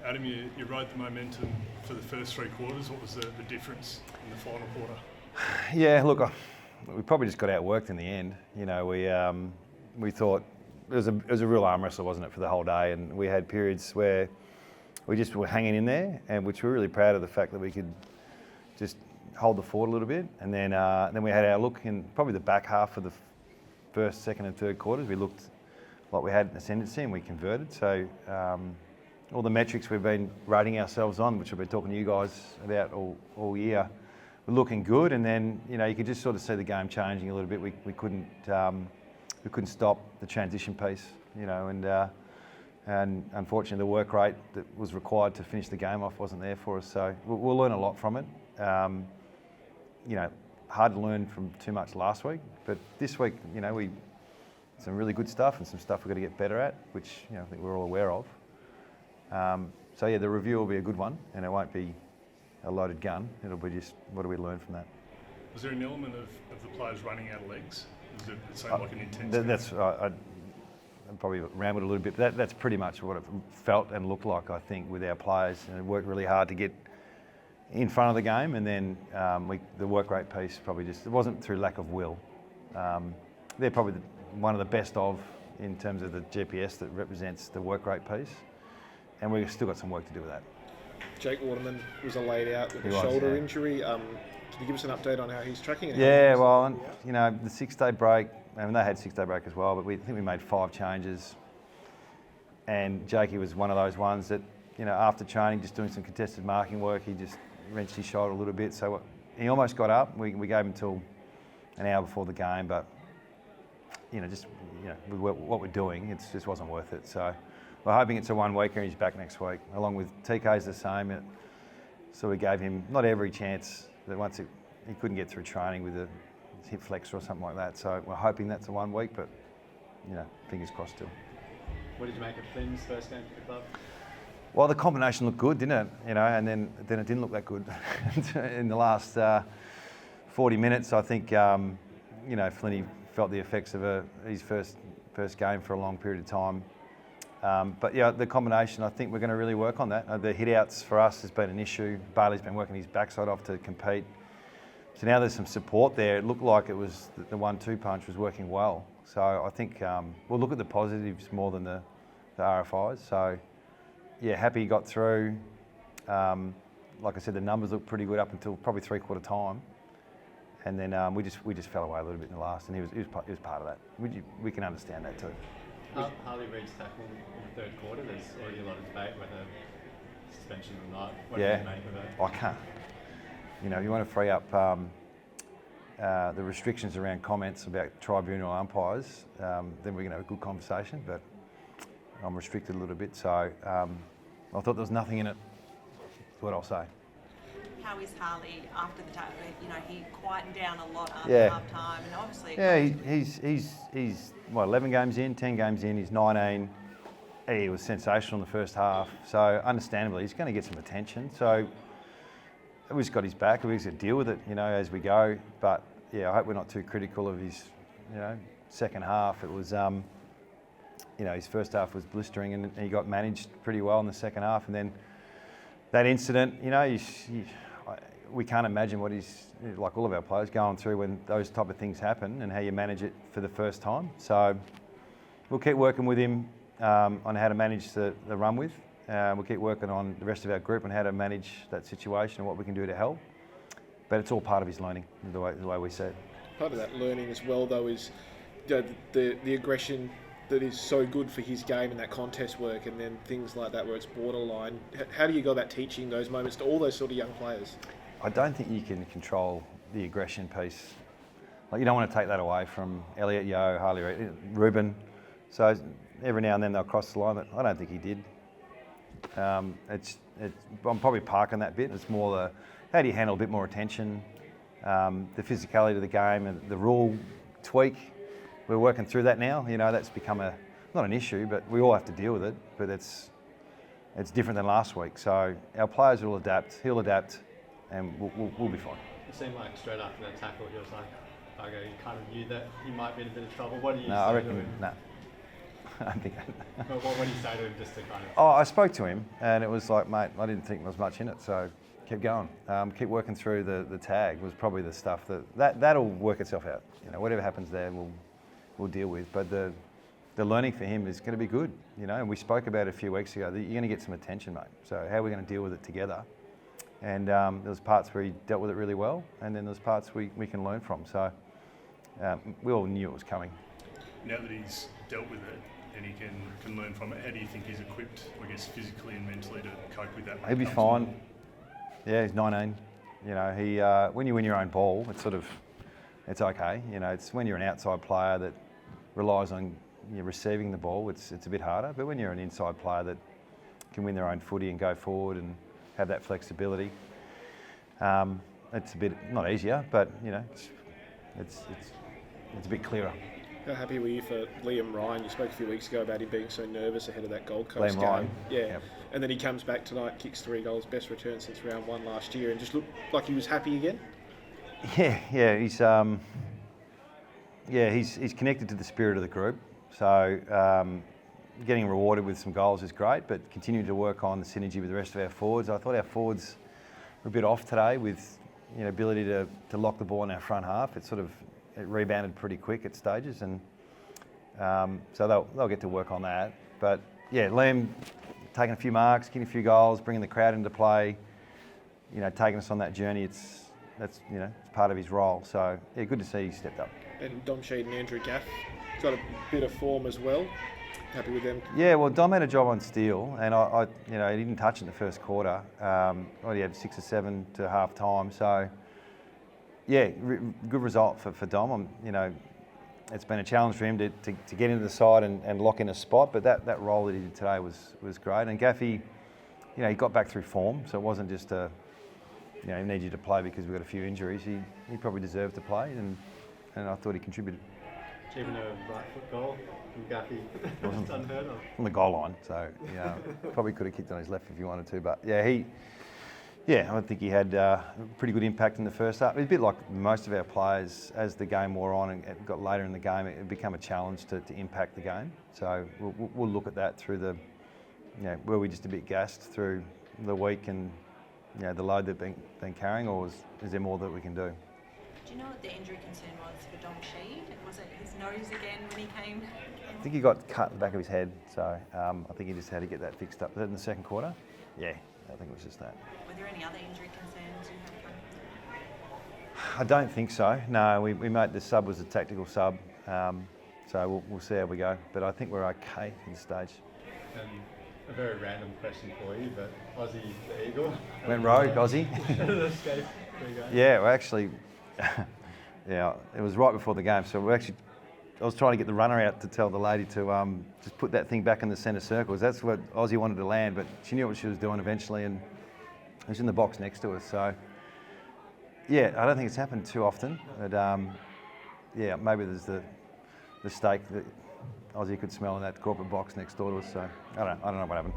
Adam, you rode the momentum for the first 3 quarters. What was the difference in the final quarter? Yeah, look, we probably just got outworked in the end. You know, we thought it was a real arm wrestle, wasn't it, for the whole day? And we had periods where we just were hanging in there, and which we're really proud of the fact that we could just hold the fort a little bit. And then we had our look in probably the back half of the first, second, and third quarters. We looked like we had an ascendancy, and we converted. So all the metrics we've been rating ourselves on, which I've been talking to you guys about all year, were looking good. And then, you know, you could just sort of see the game changing a little bit. We couldn't stop the transition piece, you know, and unfortunately the work rate that was required to finish the game off wasn't there for us. So we'll learn a lot from it. You know, hard to learn from too much last week, but this week, you know, some really good stuff and some stuff we've got to get better at, which, you know, I think we're all aware of. So yeah, the review will be a good one, and it won't be a loaded gun. It'll be just, what do we learn from that? Was there an element of the players running out of legs? Does it seem like an intense That's I probably rambled a little bit, but that's pretty much what it felt and looked like, I think, with our players. And worked really hard to get in front of the game, and then the work rate piece probably just, it wasn't through lack of will. They're probably one of the best in terms of the GPS that represents the work rate piece, and we've still got some work to do with that. Jake Waterman was laid out with a shoulder injury. Can you give us an update on how he's tracking? Yeah, well, you know, the 6-day break, I mean, they had 6-day break as well, but I think we made 5 changes. And Jakey was one of those ones that, you know, after training, just doing some contested marking work, he just wrenched his shoulder a little bit. So he almost got up. We gave him until an hour before the game, but, you know, just, you know, with what we're doing, it just wasn't worth it. So we're hoping it's a 1-weeker and he's back next week. Along with TK's the same. So we gave him not every chance that once he couldn't get through training with a hip flexor or something like that. So we're hoping that's a 1 week, but, you know, fingers crossed still. What did you make of Flynn's first game for the club? Well, the combination looked good, didn't it? You know, and then it didn't look that good in the last 40 minutes. I think, you know, Flinny felt the effects of his first game for a long period of time. But yeah, the combination, I think we're going to really work on that. The hit-outs for us has been an issue. Bailey's been working his backside off to compete. So now there's some support there. It looked like it was the 1-2 punch was working well. So I think we'll look at the positives more than the RFIs. So yeah, happy he got through. Like I said, the numbers looked pretty good up until probably 3/4 time. And then we just fell away a little bit in the last, and he was part of that. We can understand that too. Harley Reid's tackle in the third quarter, there's already a lot of debate whether suspension or not. What do you make of it? I can't. You know, if you want to free up the restrictions around comments about tribunal umpires, then we're going to have a good conversation, but I'm restricted a little bit, so I thought there was nothing in it, is what I'll say. How is Harley after the tackle? You know, he quietened down a lot after half time, and obviously... Yeah, he's 11 games in, 10 games in, he's 19. He was sensational in the first half, so understandably he's going to get some attention. So we've got his back, we've got to deal with it, you know, as we go. But yeah, I hope we're not too critical of his, you know, second half. It was, you know, his first half was blistering, and he got managed pretty well in the second half. And then that incident, you know, we can't imagine what he's, like all of our players, going through when those type of things happen and how you manage it for the first time. So we'll keep working with him on how to manage the run with. We'll keep working on the rest of our group on how to manage that situation and what we can do to help. But it's all part of his learning, the way we see it. Part of that learning as well, though, is the aggression that is so good for his game and that contest work, and then things like that where it's borderline. How do you go about teaching those moments to all those sort of young players? I don't think you can control the aggression piece. Like, you don't want to take that away from Elliot, Yeo, Harley Reid, Ruben. So every now and then they'll cross the line, but I don't think he did. I'm probably parking that bit. It's more how do you handle a bit more attention, the physicality of the game and the rule tweak. We're working through that now. You know, that's become not an issue, but we all have to deal with it. But it's different than last week. So our players will adapt. He'll adapt, and we'll be fine. It seemed like straight after that tackle, he was like, okay, you kind of knew that he might be in a bit of trouble. What do you say I reckon, to him? No. I don't think. But what do you say to him just to kind of? Oh, I spoke to him, and it was like, mate, I didn't think there was much in it, so keep going. Keep working through the tag was probably the stuff that'll work itself out. You know, whatever happens there, we'll deal with. But the learning for him is going to be good. You know, and we spoke about it a few weeks ago that you're going to get some attention, mate. So how are we going to deal with it together? And there was parts where he dealt with it really well, and then there's parts we can learn from. So we all knew it was coming. Now that he's dealt with it and he can learn from it, how do you think he's equipped, I guess, physically and mentally to cope with that? He'll be fine. Yeah, he's 19. You know, he when you win your own ball, it's okay. You know, it's when you're an outside player that relies on receiving the ball, it's a bit harder. But when you're an inside player that can win their own footy and go forward and have that flexibility, it's a bit not easier, but you know, it's a bit clearer. How happy were you for Liam Ryan? You spoke a few weeks ago about him being so nervous ahead of that Gold Coast Liam game. Ryan. Yeah. Yep. And then he comes back tonight, kicks 3 goals, best return since round 1 last year, and just looked like he was happy again. Yeah, he's connected to the spirit of the group. So getting rewarded with some goals is great, but continuing to work on the synergy with the rest of our forwards. I thought our forwards were a bit off today with ability to lock the ball in our front half. It rebounded pretty quick at stages, and so they'll get to work on that. But yeah, Liam taking a few marks, getting a few goals, bringing the crowd into play, taking us on that journey. It's part of his role. So yeah, good to see he stepped up. And Dom Sheed and Andrew Gaff got a bit of form as well. Happy with them? Yeah, well, Dom had a job on Steele, and I he didn't touch it in the first quarter. He had 6 or 7 to half time. So yeah, good result for Dom. It's been a challenge for him to get into the side and lock in a spot, but that role that he did today was great. And Gaffy, he got back through form, so it wasn't just he needs you to play because we've got a few injuries. He probably deserved to play, and I thought he contributed. Even a right foot goal from Gaffy. It's unheard of. On the goal line, so probably could have kicked on his left if he wanted to, but I think he had a pretty good impact in the first half. It was a bit like most of our players as the game wore on and it got later in the game. It became a challenge to impact the game. So we'll look at that through were we just a bit gassed through the week and the load they've been carrying, or is there more that we can do? Do you know what the injury concern was for Dom Sheed? Was it his nose again when he came? I think he got cut in the back of his head, so I think he just had to get that fixed up. Was that in the second quarter? Yeah, I think it was just that. Were there any other injury concerns you had? I don't think so. No, we made the sub was a tactical sub, so we'll see how we go. But I think we're okay at this stage. A very random question for you, but Aussie the Eagle went rogue, Aussie. Escape. Yeah, well, actually, it was right before the game. So I was trying to get the runner out to tell the lady to just put that thing back in the centre circles. That's what Aussie wanted to land, but she knew what she was doing eventually, and it was in the box next to us. So yeah, I don't think it's happened too often, but maybe there's the steak that Aussie could smell in that corporate box next door to us. So I don't know what happened.